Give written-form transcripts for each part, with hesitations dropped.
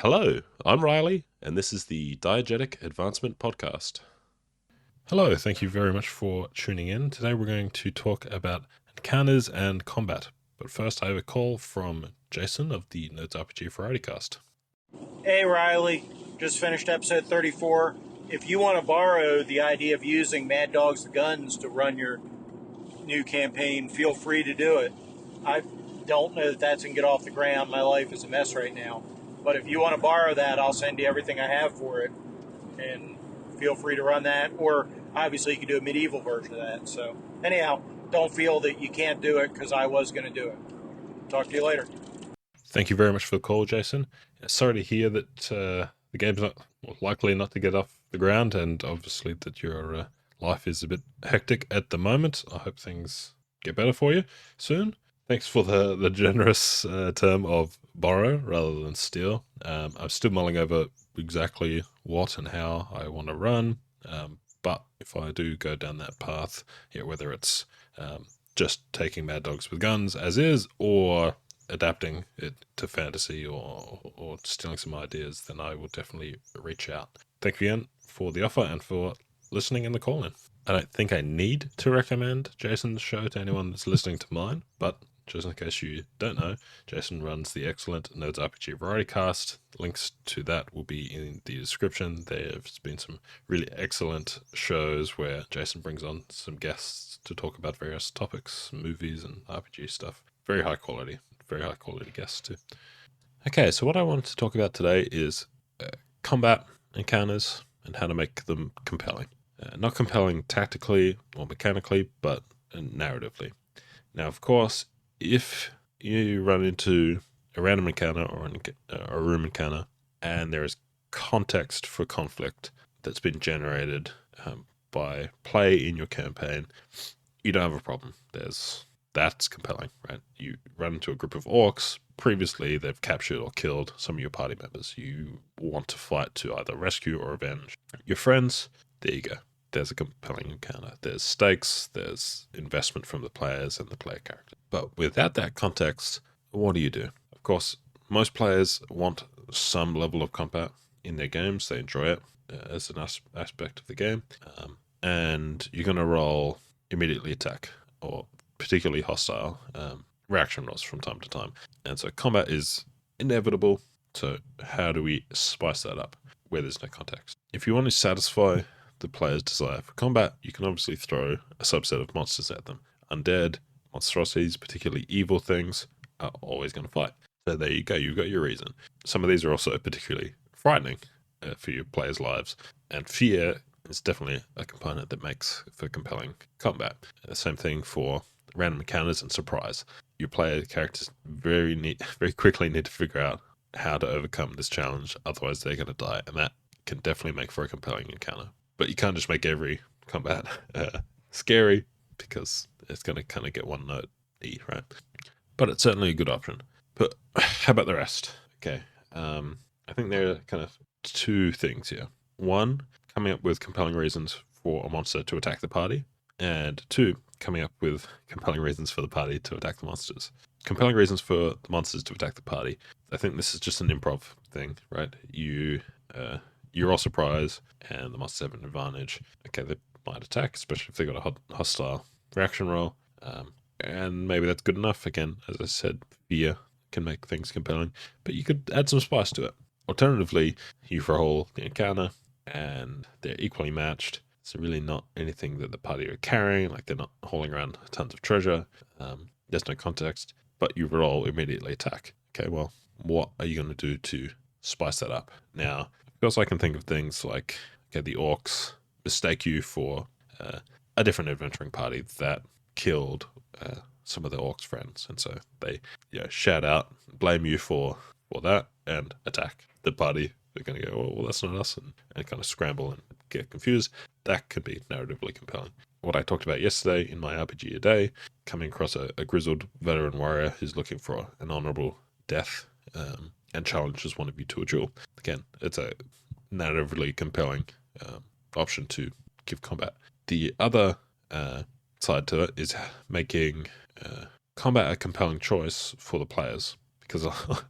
Hello, I'm Riley, and this is the Diegetic Advancement Podcast. Hello, thank you very much for tuning in. Today we're going to talk about encounters and combat. But first, I have a call from Jason of the Nerds RPG Variety Cast. Hey Riley, just finished episode 34. If you want to borrow the idea of using Mad Dogs the Guns to run your new campaign, feel free to do it. I don't know that that's going to get off the ground. My life is a mess right now. But if you want to borrow that, I'll send you everything I have for it. And feel free to run that. Or obviously you can do a medieval version of that. So anyhow, don't feel that you can't do it because I was going to do it. Talk to you later. Thank you very much for the call, Jason. Sorry to hear that the game's likely not to get off the ground, and obviously that your life is a bit hectic at the moment. I hope things get better for you soon. Thanks for the generous term of borrow rather than steal. I'm still mulling over exactly what and how I want to run, but if I do go down that path, whether it's just taking Mad Dogs with Guns as is, or adapting it to fantasy or stealing some ideas, then I will definitely reach out. Thank you again for the offer and for listening in the call-in. I don't think I need to recommend Jason's show to anyone that's listening to mine, but just in case you don't know, Jason runs the excellent Nerds RPG Variety Cast. Links to that will be in the description. There's been some really excellent shows where Jason brings on some guests to talk about various topics, movies and RPG stuff. Very high quality guests too. Okay, so what I wanted to talk about today is combat encounters and how to make them compelling. Not compelling tactically or mechanically, but narratively. Now, of course, if you run into a random encounter or a room encounter and there is context for conflict that's been generated by play in your campaign, you don't have a problem. That's compelling, right? You run into a group of orcs. Previously, they've captured or killed some of your party members. You want to fight to either rescue or avenge your friends. There you go. There's a compelling encounter. There's stakes, there's investment from the players and the player character. But without that context, what do you do? Of course, most players want some level of combat in their games. They enjoy it as an aspect of the game. And you're going to roll immediately attack or particularly hostile reaction rolls from time to time. And so combat is inevitable. So how do we spice that up where there's no context? If you want to satisfy the player's desire for combat, you can obviously throw a subset of monsters at them. Undead, monstrosities, particularly evil things, are always going to fight. So there you go, you've got your reason. Some of these are also particularly frightening for your players' lives, and fear is definitely a component that makes for compelling combat. The same thing for random encounters and surprise. Your player characters very quickly need to figure out how to overcome this challenge, otherwise they're going to die, and that can definitely make for a compelling encounter. But you can't just make every combat scary, because it's going to kind of get one note E, right? But it's certainly a good option. But how about the rest? Okay, I think there are kind of two things here. One, coming up with compelling reasons for a monster to attack the party, and two, coming up with compelling reasons for the party to attack the monsters. Compelling reasons for the monsters to attack the party. I think this is just an improv thing, right? You're all surprised, and the monsters have an advantage. Okay, they might attack, especially if they got a hostile reaction roll, and maybe that's good enough. Again, as I said, fear can make things compelling, but you could add some spice to it. Alternatively, you roll the encounter, and they're equally matched. It's really not anything that the party are carrying, like they're not hauling around tons of treasure. There's no context, but you roll immediately attack. Okay, well, what are you going to do to spice that up? Now, of course, I can think of things like, okay, the orcs mistake you for a different adventuring party that killed some of the orcs' friends, and so they shout out, blame you for that, and attack the party. They're going to go, oh, well, that's not us, and kind of scramble and get confused. That could be narratively compelling. What I talked about yesterday in my RPG a day, coming across a grizzled veteran warrior who's looking for an honorable death and challenges one of you to a duel. Again, it's a narratively compelling option to give combat. The other side to it is making combat a compelling choice for the players, because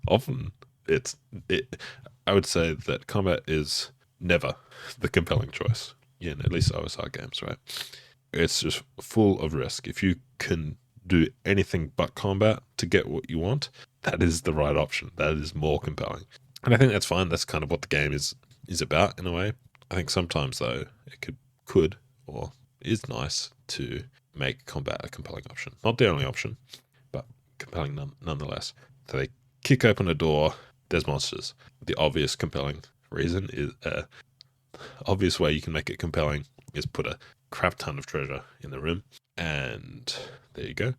often I would say that combat is never the compelling choice in at least OSR games, right? It's just full of risk. If you can do anything but combat to get what you want, that is the right option. That is more compelling. And I think that's fine. That's kind of what the game is about in a way. I think sometimes though it could or is nice to make combat a compelling option. Not the only option, but compelling nonetheless. So they kick open a door, there's monsters. The obvious compelling reason is obvious way you can make it compelling is put a crap ton of treasure in the room, and there you go.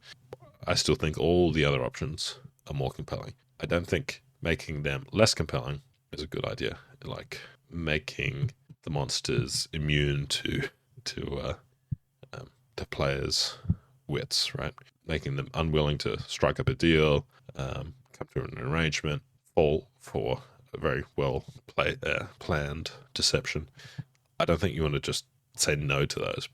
I still think all the other options are more compelling. I don't think making them less compelling is a good idea. Like making the monsters immune to the players' wits, right? Making them unwilling to strike up a deal, come to an arrangement, fall for a very well planned deception. I don't think you want to just say no to those.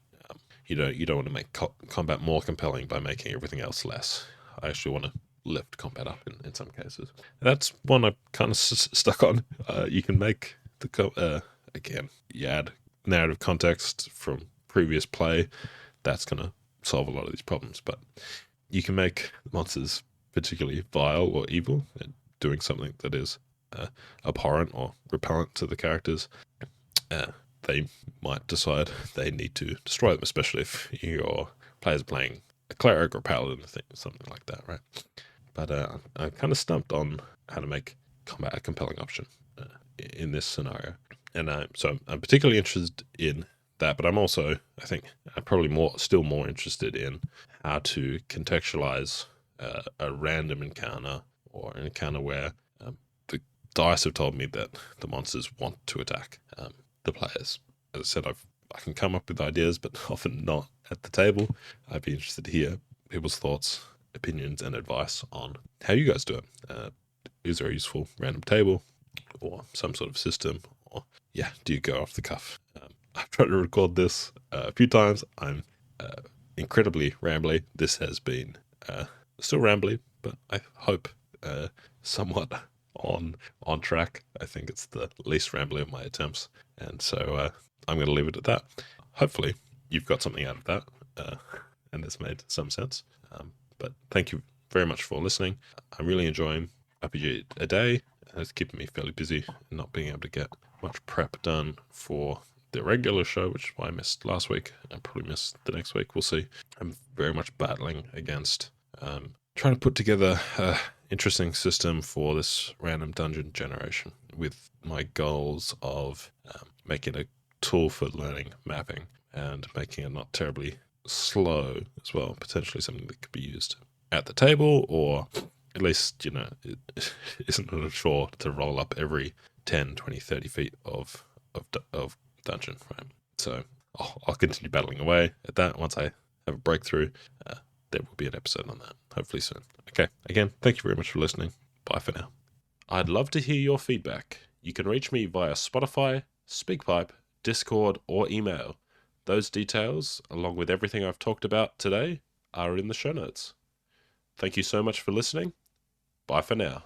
You don't want to make combat more compelling by making everything else less. I actually want to lift combat up in some cases. That's one I'm kind of stuck on. You can make the again, you add narrative context from previous play. That's going to solve a lot of these problems. But you can make monsters particularly vile or evil and doing something that is abhorrent or repellent to the characters. They might decide they need to destroy them, especially if your player's playing a cleric or paladin, something like that, right? But I'm kind of stumped on how to make combat a compelling option in this scenario. And so I'm particularly interested in that, but I'm also, I think, I'm probably still more interested in how to contextualize a random encounter or an encounter where the dice have told me that the monsters want to attack the players. As I said, I can come up with ideas, but often not at the table. I'd be interested to hear people's thoughts, opinions, and advice on how you guys do it. Is there a useful random table or some sort of system? Or, yeah, do you go off the cuff? I've tried to record this a few times. I'm incredibly rambly. This has been still rambly, but I hope somewhat on track. I think it's the least rambly of my attempts. And so I'm going to leave it at that. Hopefully you've got something out of that and it's made some sense. But thank you very much for listening. I'm really enjoying RPG a day. It's keeping me fairly busy and not being able to get much prep done for the regular show, which is why I missed last week. I'll probably miss the next week. We'll see. I'm very much battling against trying to put together an interesting system for this random dungeon generation with my goals of making a tool for learning mapping and making it not terribly slow as well, potentially something that could be used at the table, or at least, it isn't a chore to roll up every 10, 20, 30 feet of dungeon, right? So I'll continue battling away at that. Once I have a breakthrough, there will be an episode on that, hopefully soon. Okay, again, thank you very much for listening. Bye for now. I'd love to hear your feedback. You can reach me via Spotify, SpeakPipe, Discord, or email. Those details, along with everything I've talked about today, are in the show notes. Thank you so much for listening. Bye for now.